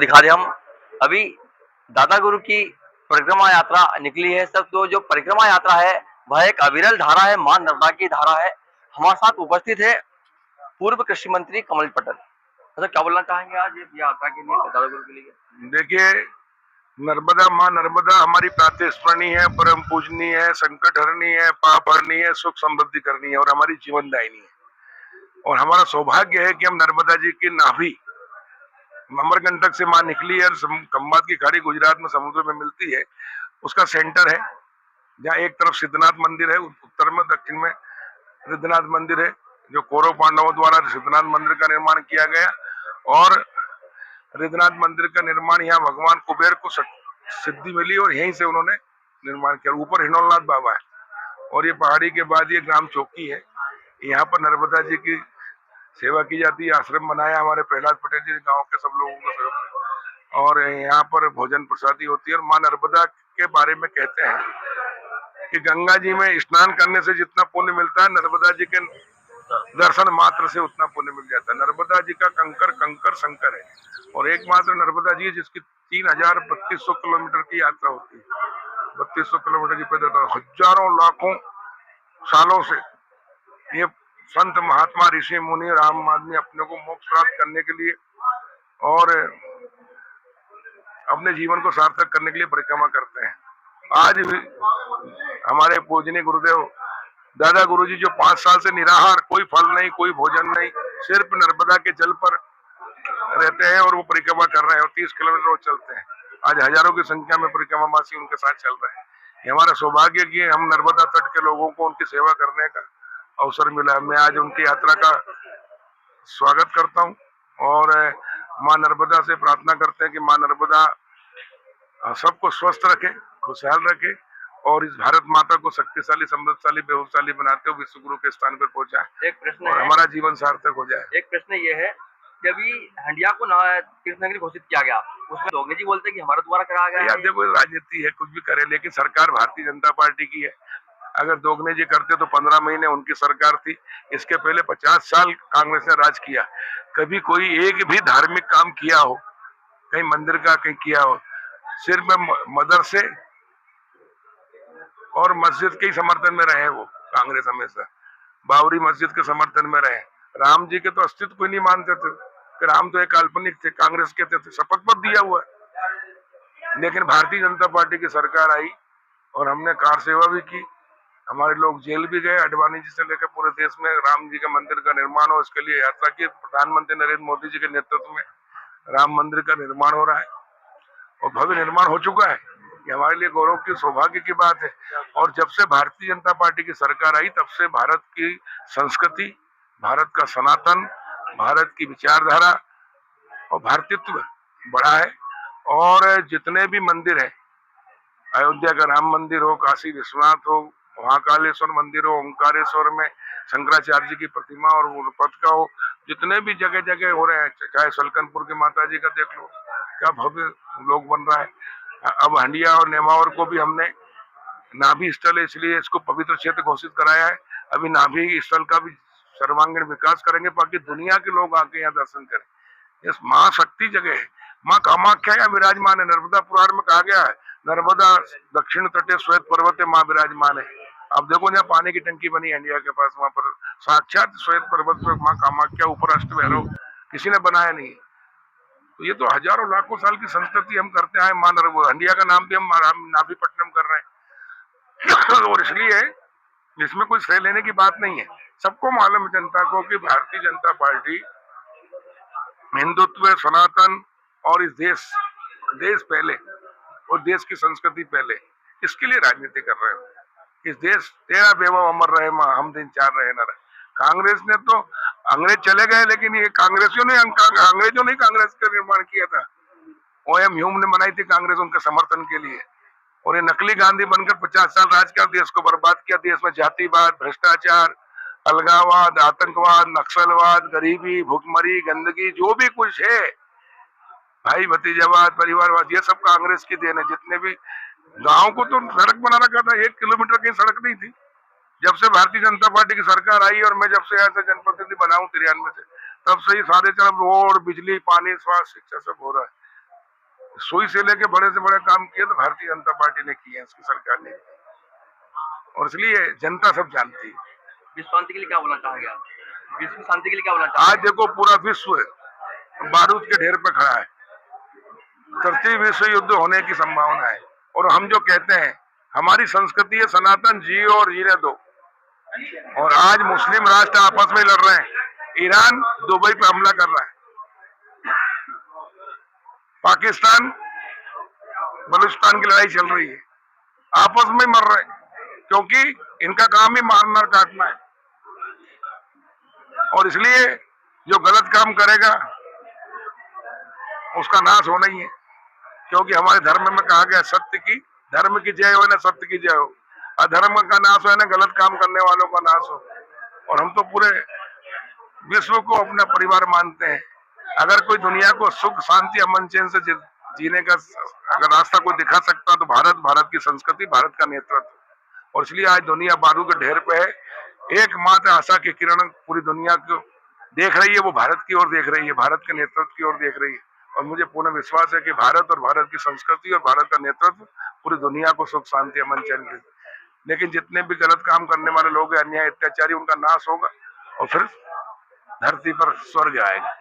दिखा दें हम। अभी दादा गुरु की परिक्रमा यात्रा निकली है सब, तो जो परिक्रमा यात्रा है वह एक अविरल धारा है, मां नर्मदा की धारा है। हमारे साथ उपस्थित है पूर्व कृषि मंत्री कमल पटेल। अच्छा, क्या बोलना चाहेंगे आज ये यात्रा के लिए, दादा गुरु के लिए? देखिए, नर्मदा माँ नर्मदा हमारी प्रातस्मरणी है, परम पूजनीय है, संकट हरणी है, पाप हरणी है, सुख समृद्धि करनी है और हमारी जीवन दायिनी है। और हमारा सौभाग्य है कि हम नर्मदा जी की नाभि अमरकंटक से माँ निकली है और खंभात की खाड़ी गुजरात में समुद्र में मिलती है, उसका सेंटर है, जहाँ एक तरफ सिद्धनाथ मंदिर है, उत्तर में दक्षिण में सिद्धनाथ मंदिर है, जो कौरव पांडवों द्वारा सिद्धनाथ मंदिर का निर्माण किया गया। और सिद्धनाथ मंदिर का निर्माण यहाँ भगवान कुबेर को सिद्धि मिली और यहीं से उन्होंने निर्माण किया। ऊपर हिनोलनाथ बाबा है और ये पहाड़ी के बाद ये ग्राम चौकी है। यहाँ पर नर्मदा जी की सेवा की जाती है। आश्रम बनाया हमारे प्रहलाद पटेल जी, गांव के सब लोगों को सहयोग, और यहाँ पर भोजन प्रसादी होती है। और माँ नर्मदा के बारे में कहते हैं कि गंगा जी में स्नान करने से जितना पुण्य मिलता है, नर्मदा जी के दर्शन मात्र से उतना पुण्य मिल जाता है। नर्मदा जी का कंकर कंकर शंकर है और एकमात्र नर्मदा जी है जिसकी 3200 किलोमीटर की यात्रा होती है। 3200 किलोमीटर की पैदल, हजारों लाखों सालों से ये संत महात्मा ऋषि मुनि राम आदमी अपने को मोक्ष प्राप्त करने के लिए और अपने जीवन को सार्थक करने के लिए परिक्रमा करते हैं। आज भी हमारे पूजनीय गुरुदेव दादा गुरुजी जो 5 साल से निराहार, कोई फल नहीं, कोई भोजन नहीं, सिर्फ नर्मदा के जल पर रहते हैं और वो परिक्रमा कर रहे हैं और 30 किलोमीटर रोज चलते हैं। आज हजारों की संख्या में परिक्रमावासी उनके साथ चल रहे हैं। ये हमारा सौभाग्य कि हम नर्मदा तट के लोगों को उनकी सेवा करने का अवसर मिला। मैं आज उनकी यात्रा का स्वागत करता हूँ और माँ नर्मदा से प्रार्थना करते हैं कि माँ नर्मदा सबको स्वस्थ रखे, खुशहाल रखे और इस भारत माता को शक्तिशाली, समृद्धशाली, बेहूशाली बनाते हुए विश्व गुरु के स्थान पर पहुंचाए। एक प्रश्न और है, हमारा जीवन सार्थक हो जाए। एक प्रश्न ये है कि अभी हंडिया को तीर्थनगरी घोषित किया गया, उसमें दोगले जी बोलते हैं कि हमारे द्वारा कराया गया है। देखो, राजनीति है, कुछ भी करे, लेकिन सरकार भारतीय जनता पार्टी की है। अगर दोगले जी करते तो 15 महीने उनकी सरकार थी। इसके पहले 50 साल कांग्रेस ने राज किया। कभी कोई एक भी धार्मिक काम किया हो, कहीं मंदिर का कहीं किया हो? सिर्फ मदरसे और मस्जिद के समर्थन में रहे वो कांग्रेस हमेशा। बाबरी मस्जिद के समर्थन में रहे। राम जी के तो अस्तित्व को नहीं मानते थे कि राम तो एक काल्पनिक थे, कांग्रेस के थे, शपथ पत्र दिया हुआ है। लेकिन भारतीय जनता पार्टी की सरकार आई और हमने कार सेवा भी की, हमारे लोग जेल भी गए। अडवाणी जी से लेकर पूरे देश में राम जी के मंदिर का निर्माण हो, इसके लिए यात्रा की। प्रधानमंत्री नरेंद्र मोदी जी के नेतृत्व में राम मंदिर का निर्माण हो रहा है और भव्य निर्माण हो चुका है। ये हमारे लिए गौरव की, सौभाग्य की बात है। और जब से भारतीय जनता पार्टी की सरकार आई, तब से भारत की संस्कृति, भारत का सनातन, भारत की विचारधारा और भारतीयत्व बढ़ा है। और जितने भी मंदिर है, अयोध्या का राम मंदिर हो, काशी विश्वनाथ हो, महाकालेश्वर मंदिर हो, ओंकारेश्वर में शंकराचार्य जी की प्रतिमा और पथ का हो, जितने भी जगह जगह हो रहे हैं, चाहे सलकनपुर के माता जी का देख लो, क्या भव्य लोग बन रहा है। अब हंडिया और नेमावर को भी हमने नाभि स्थल है, इसलिए इसको पवित्र क्षेत्र घोषित कराया है। अभी नाभि स्थल का भी सर्वांगीण विकास करेंगे ताकि दुनिया के लोग आके यहाँ दर्शन करें। इस महाशक्ति जगह है, माँ कामाख्या यहाँ विराजमान है। नर्मदा पुराण में कहा गया है, नर्मदा दक्षिण तटे श्वेत पर्वत माँ विराजमान है। अब देखो, जहाँ पानी की टंकी बनी इंडिया के पास, वहां पर साक्षात श्वेत पर्वत पर माँ कामाख्या, ऊपर अष्टभैरव, किसी ने बनाया नहीं। तो ये तो हजारों लाखों साल की संस्कृति हम करते आए। माँ हंडिया का नाम भी हम नाभीपट्टनम कर रहे हैं और इसलिए इसमें कोई श्रेय लेने की बात नहीं है। सबको मालूम है, जनता को, कि भारतीय जनता पार्टी हिंदुत्व, सनातन और इस देश पहले और देश की संस्कृति पहले, इसके लिए राजनीति कर रहे हो। इस देश तेरा बेवा अमर रहे माँ, हम दिन चार रहे न रहे। कांग्रेस ने तो, अंग्रेज चले गए लेकिन ये अंग्रेजों ने कांग्रेस का निर्माण किया था। ओएम ह्यूम ने बनाई थी कांग्रेस उनके समर्थन के लिए, और ये नकली गांधी बनकर 50 साल राज कर देश को बर्बाद किया। देश में जातिवाद, भ्रष्टाचार, अलगाववाद, आतंकवाद, नक्सलवाद, गरीबी, भुखमरी, गंदगी, जो भी कुछ है, भाई भतीजावाद, परिवारवाद, ये सब कांग्रेस की देन है। जितने भी गांव को तो सड़क बना रखा था, 1 किलोमीटर की सड़क नहीं थी। जब से भारतीय जनता पार्टी की सरकार आई और मैं जब से यहाँ से जनप्रतिनिधि बना हूँ 93 से, तब से ही सारे तरफ रोड, बिजली, पानी, स्वास्थ्य, शिक्षा सब हो रहा है। सुई से लेके बड़े से बड़े काम किए तो भारतीय जनता पार्टी ने किए हैं, उसकी सरकार ने, और इसलिए जनता सब जानती है। विश्व शांति के लिए क्या बोलना चाहेंगे आप? विश्व शांति के लिए क्या बोलना आज चाहेंगे? देखो पूरा विश्व बारूद के ढेर पे खड़ा है, तृतीय विश्व युद्ध होने की संभावना है, और हम जो कहते हैं हमारी संस्कृति है सनातन, जियो और जीने दो, और आज मुस्लिम राष्ट्र आपस में लड़ रहे हैं। ईरान दुबई पे हमला कर रहा है, पाकिस्तान बलूचिस्तान की लड़ाई चल रही है, आपस में मर रहे हैं, क्योंकि इनका काम ही मारना और काटना है। और इसलिए जो गलत काम करेगा उसका नाश होना ही है, क्योंकि हमारे धर्म में कहा गया सत्य की, धर्म की जय हो ना सत्य की जय हो, अधर्म का नाश हो ना गलत काम करने वालों का नाश हो। और हम तो पूरे विश्व को अपना परिवार मानते हैं। अगर कोई दुनिया को सुख शांति अमन चैन से जीने का अगर रास्ता कोई दिखा सकता तो भारत, भारत की संस्कृति, भारत का नेतृत्व। और इसलिए आज दुनिया बारूद के ढेर पे है। एकमात्र आशा की किरण पूरी दुनिया को देख रही है, वो भारत की ओर देख रही है, भारत के नेतृत्व की ओर देख रही है। और मुझे पूर्ण विश्वास है कि भारत और भारत की संस्कृति और भारत का नेतृत्व पूरी दुनिया को सुख शांति अमन चैन दे। लेकिन जितने भी गलत काम करने वाले लोग हैं, अन्याय अत्याचारी, उनका नाश होगा और फिर धरती पर स्वर्ग आएगा।